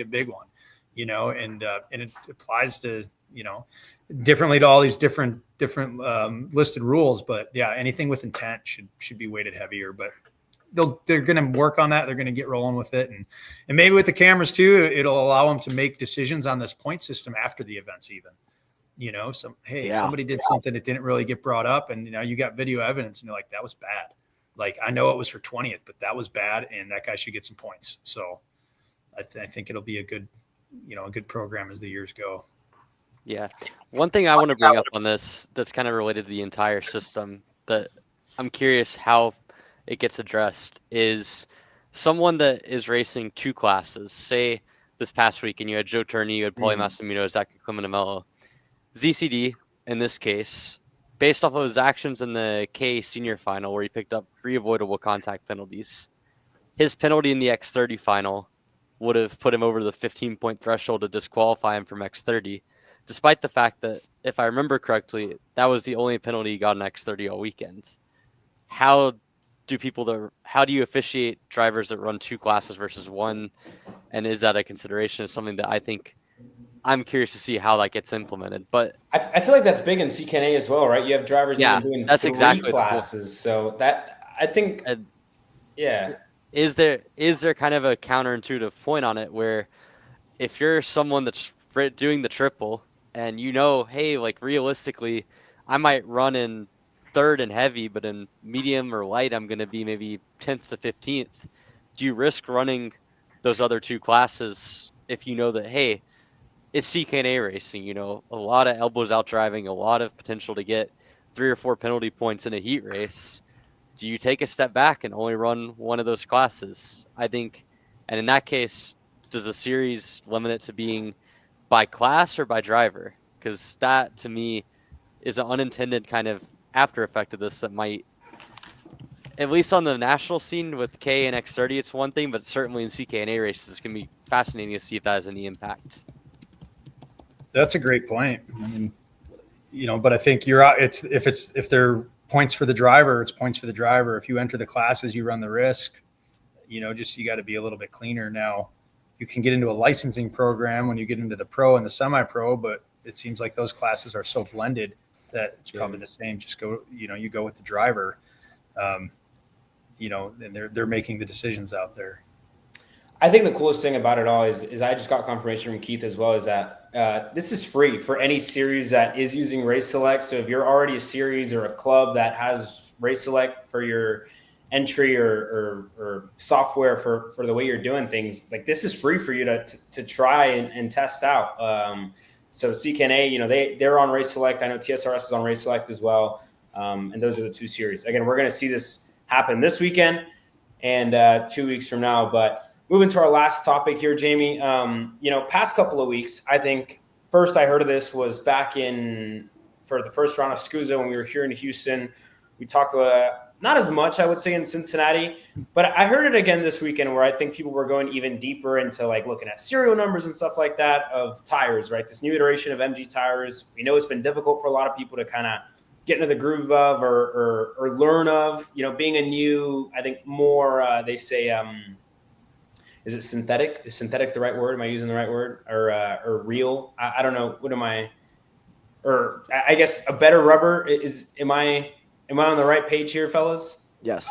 a big one, and it applies to, differently to all these different listed rules. But yeah, anything with intent should be weighted heavier, but they're going to work on that. They're going to get rolling with it. And maybe with the cameras too, it'll allow them to make decisions on this point system after the events, even, somebody did something that didn't really get brought up, and, you got video evidence and you're like, that was bad. Like, I know it was for 20th, but that was bad. And that guy should get some points. So I think it'll be a good program as the years go. Yeah. One thing I want to bring up on this that's kind of related to the entire system that I'm curious how it gets addressed is someone that is racing two classes. Say this past week, and you had Joe Turney, you had Paulie Massimino, Zach Clemente. ZCD, in this case, based off of his actions in the K senior final where he picked up 3 avoidable contact penalties, his penalty in the X30 final would have put him over the 15-point threshold to disqualify him from X30, despite the fact that, if I remember correctly, that was the only penalty he got in X30 all weekend. How do you officiate drivers that run 2 classes versus 1? And is that a consideration? Is something that I think I'm curious to see how that gets implemented. But I feel like that's big in CKNA as well, right? You have drivers even doing that's 3 exactly classes. So that, I think, yeah. Is there kind of a counterintuitive point on it where if you're someone that's doing the triple and hey, like realistically, I might run in 3rd and heavy, but in medium or light, I'm going to be maybe 10th to 15th. Do you risk running those other 2 classes if you know that, hey, it's CKNA racing, a lot of elbows out driving, a lot of potential to get 3 or 4 penalty points in a heat race? Do you take a step back and only run one of those classes? I think, and in that case, does the series limit it to being by class or by driver? Because that, to me, is an unintended kind of after effect of this that might, at least on the national scene with K and X30, it's one thing, but certainly in CKNA races, it's going to be fascinating to see if that has any impact. That's a great point. I mean, but I think you're out. If they're points for the driver, it's points for the driver. If you enter the classes, you run the risk. You got to be a little bit cleaner. Now, you can get into a licensing program when you get into the pro and the semi-pro, but it seems like those classes are so blended that it's probably the same. Just go, you go with the driver. And they're making the decisions out there. I think the coolest thing about it all is I just got confirmation from Keith as well, is that this is free for any series that is using Race Select. So if you're already a series or a club that has Race Select for your entry or software for the way you're doing things, like, this is free for you to try and test out. So CKNA, they're on Race Select. I know TSRS is on Race Select as well. And those are the 2 series. Again, we're going to see this happen this weekend and 2 weeks from now. But moving to our last topic here, Jamie, past couple of weeks, I think first I heard of this was back for the first round of SCUSA when we were here in Houston. We talked not as much, I would say, in Cincinnati, but I heard it again this weekend where I think people were going even deeper into like looking at serial numbers and stuff like that of tires, right? This new iteration of MG tires. We know it's been difficult for a lot of people to kind of get into the groove of or learn of, being a new, I think more, they say, is it synthetic? Is synthetic the right word? Am I using the right word? Or real? I don't know. What am I? Or I guess a better rubber am I on the right page here, fellas? Yes.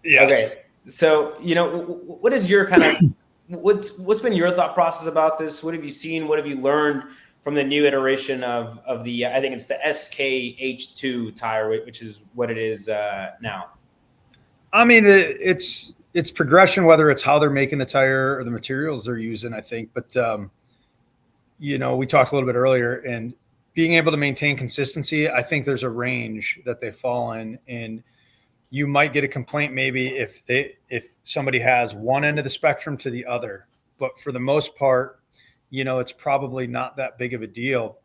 Yeah. Okay. So, what is your kind of, what's been your thought process about this? What have you seen? What have you learned from the new iteration of the, I think it's the SKH2 tire, which is what it is now? I mean, it's progression, whether it's how they're making the tire or the materials they're using, I think. But, we talked a little bit earlier, and being able to maintain consistency, I think there's a range that they fall in. And, you might get a complaint maybe if somebody has one end of the spectrum to the other. But for the most part, it's probably not that big of a deal.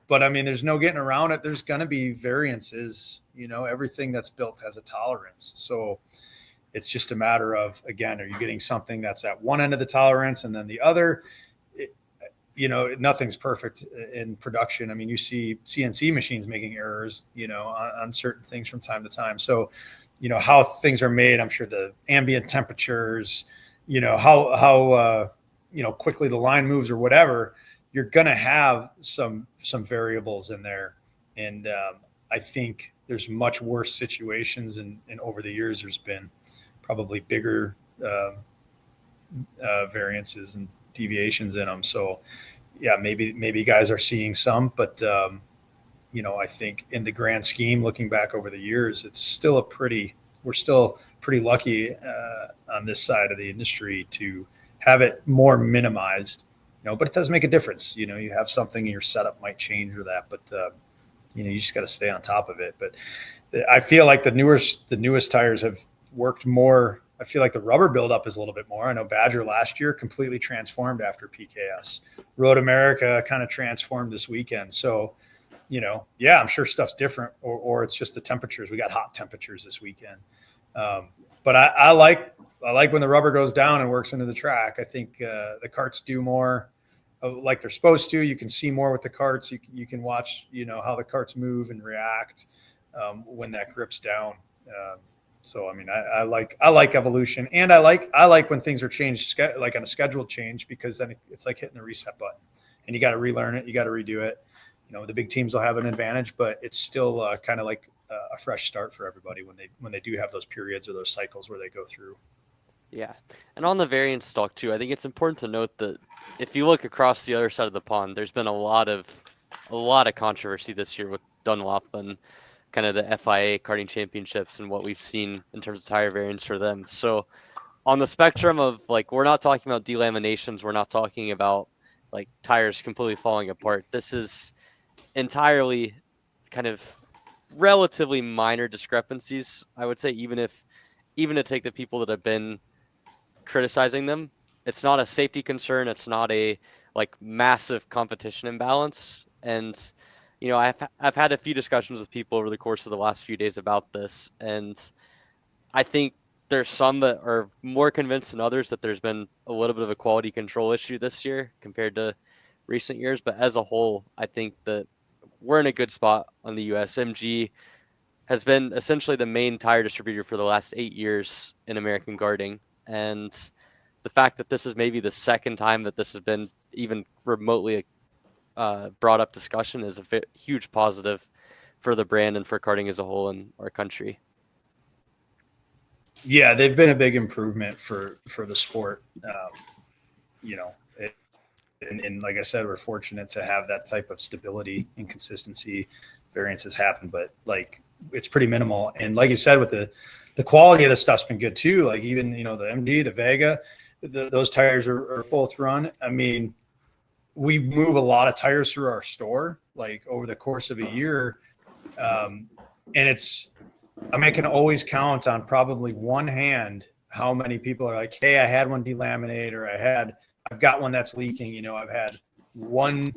But I mean, there's no getting around it. There's going to be variances. Everything that's built has a tolerance. So it's just a matter of, again, are you getting something that's at one end of the tolerance and then the other? Nothing's perfect in production. I mean, you see CNC machines making errors, on certain things from time to time. So, how things are made, I'm sure the ambient temperatures, how quickly the line moves or whatever, you're going to have some variables in there. And I think there's much worse situations. And over the years, there's been probably bigger variances and deviations in them. So yeah, maybe guys are seeing some, but I think in the grand scheme, looking back over the years, we're still pretty lucky on this side of the industry to have it more minimized, but it does make a difference. You have something in your setup might change or that, but you just got to stay on top of it. But I feel like the newest tires have worked more. I feel like the rubber buildup is a little bit more. I know Badger last year completely transformed after PKS. Road America kind of transformed this weekend. So, I'm sure stuff's different, or it's just the temperatures. We got hot temperatures this weekend. But I like when the rubber goes down and works into the track. I think the karts do more like they're supposed to. You can see more with the karts. You can watch, how the karts move and react when that grips down. So, I mean, I like evolution, and I like when things are changed, like on a scheduled change, because then it's like hitting the reset button, and you got to relearn it. You got to redo it. The big teams will have an advantage, but it's still kind of like a fresh start for everybody when they do have those periods or those cycles where they go through. Yeah. And on the variance talk too, I think it's important to note that if you look across the other side of the pond, there's been a lot of controversy this year with Dunlop and kind of the FIA karting championships and what we've seen in terms of tire variants for them. So on the spectrum of, like, we're not talking about delaminations, we're not talking about like tires completely falling apart. This is entirely kind of relatively minor discrepancies, I would say, even to take the people that have been criticizing them. It's not a safety concern. It's not a like massive competition imbalance. And I've had a few discussions with people over the course of the last few days about this, and I think there's some that are more convinced than others that there's been a little bit of a quality control issue this year compared to recent years. But as a whole, I think that we're in a good spot on the USMG. Has been essentially the main tire distributor for the last 8 years in American karting. And the fact that this is maybe the second time that this has been even remotely brought up discussion is a huge positive for the brand and for karting as a whole in our country. Yeah, they've been a big improvement for the sport. And like I said, we're fortunate to have that type of stability and consistency. Variances happen, but like it's pretty minimal. And like you said, with the quality of the stuff's been good too. Like even the MG, the Vega, those tires are both run. I mean, we move a lot of tires through our store, like over the course of a year, and I can always count on probably one hand how many people are like, "Hey, I had one delaminate," or I've got one that's leaking. I've had one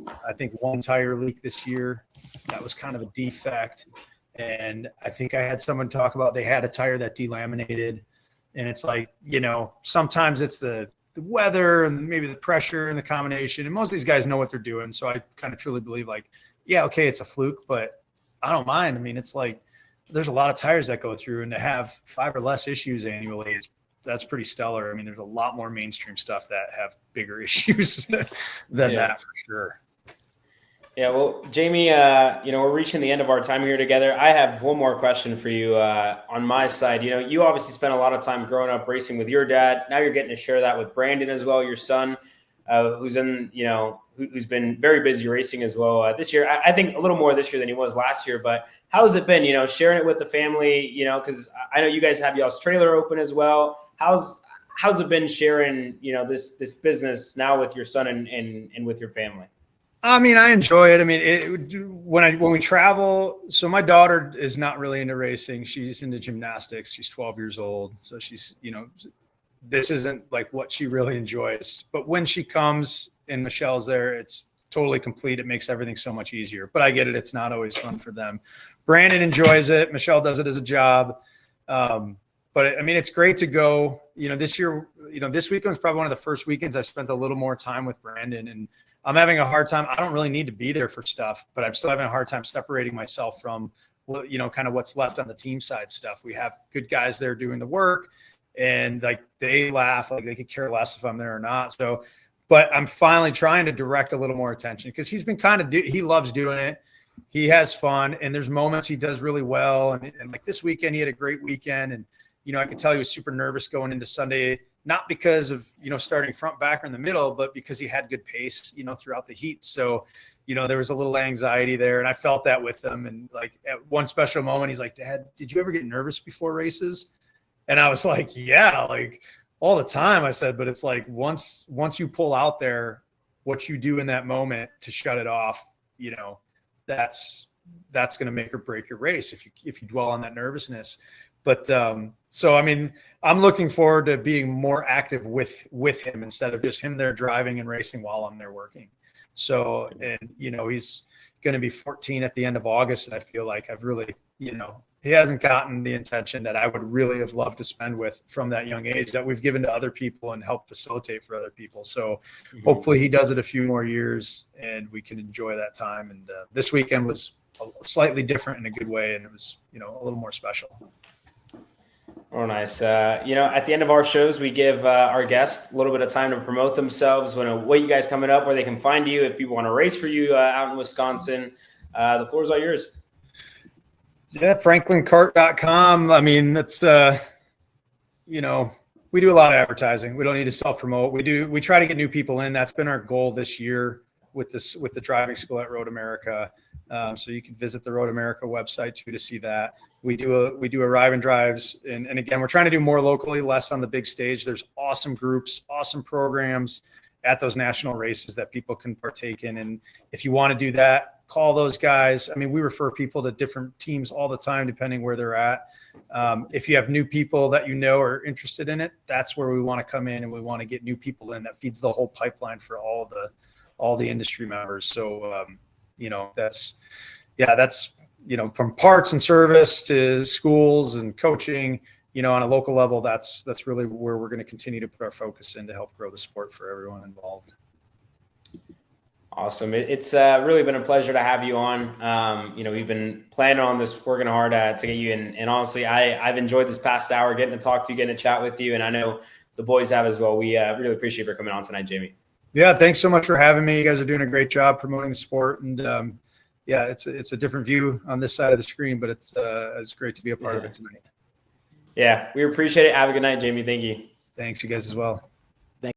tire leak this year. That was kind of a defect. And I think I had someone talk about they had a tire that delaminated, and it's like, sometimes it's the weather and maybe the pressure and the combination. And most of these guys know what they're doing. So I kind of truly believe like, yeah, okay, it's a fluke, but I don't mind. I mean, it's like, there's a lot of tires that go through, and to have 5 or less issues annually that's pretty stellar. I mean, there's a lot more mainstream stuff that have bigger issues than that for sure. Yeah, well, Jamie, we're reaching the end of our time here together. I have one more question for you on my side. You obviously spent a lot of time growing up racing with your dad. Now you're getting to share that with Brandon as well, your son, who's been very busy racing as well this year. I think a little more this year than he was last year. But how's it been, sharing it with the family, because I know you guys have y'all's trailer open as well. How's it been sharing, this business now with your son and with your family? I mean, I enjoy it. I mean, when we travel, so my daughter is not really into racing. She's into gymnastics. She's 12 years old. So she's, this isn't like what she really enjoys. But when she comes and Michelle's there, it's totally complete. It makes everything so much easier. But I get it. It's not always fun for them. Brandon enjoys it. Michelle does it as a job. But I mean, it's great to go, this year, this weekend was probably one of the first weekends I've spent a little more time with Brandon, and I'm having a hard time. I don't really need to be there for stuff, but I'm still having a hard time separating myself from, kind of what's left on the team side stuff. We have good guys there doing the work, and like they laugh, like they could care less if I'm there or not. So, but I'm finally trying to direct a little more attention because he's been he loves doing it. He has fun, and there's moments he does really well. And like this weekend, he had a great weekend. And, I could tell he was super nervous going into Sunday, not because of, starting front, back, or in the middle, but because he had good pace, throughout the heat. So, there was a little anxiety there, and I felt that with him. And like at one special moment, he's like, "Dad, did you ever get nervous before races?" And I was like, "Yeah, like all the time." I said, but it's like once you pull out there, what you do in that moment to shut it off, that's going to make or break your race if you dwell on that nervousness. But so I mean, I'm looking forward to being more active with him instead of just him there driving and racing while I'm there working. So, and he's going to be 14 at the end of August, and I feel like I've really, he hasn't gotten the attention that I would really have loved to spend with from that young age that we've given to other people and helped facilitate for other people. So hopefully he does it a few more years and we can enjoy that time. And this weekend was slightly different in a good way, and it was, a little more special. Oh, nice. At the end of our shows, we give our guests a little bit of time to promote themselves. What you guys coming up, where they can find you, if people want to race for you out in Wisconsin. The floor is all yours. Yeah, FranklinKart.com. I mean, that's, we do a lot of advertising. We don't need to self-promote. We try to get new people in. That's been our goal this year with the driving school at Road America. So you can visit the Road America website too to see that. We do arrive and drives. And again, we're trying to do more locally, less on the big stage. There's awesome groups, awesome programs at those national races that people can partake in. And if you want to do that, call those guys. I mean, we refer people to different teams all the time, depending where they're at. If you have new people that are interested in it, that's where we want to come in, and we want to get new people in. That feeds the whole pipeline for all the industry members. So, that's from parts and service to schools and coaching, on a local level, that's really where we're going to continue to put our focus in to help grow the sport for everyone involved. Awesome. It's really been a pleasure to have you on. We've been planning on this, working hard to get you in. And honestly, I've enjoyed this past hour getting to talk to you, getting to chat with you. And I know the boys have as well. We really appreciate you for coming on tonight, Jamie. Yeah, thanks so much for having me. You guys are doing a great job promoting the sport. And it's a different view on this side of the screen, but it's great to be a part of it tonight. Yeah, we appreciate it. Have a good night, Jamie. Thank you. Thanks, you guys as well.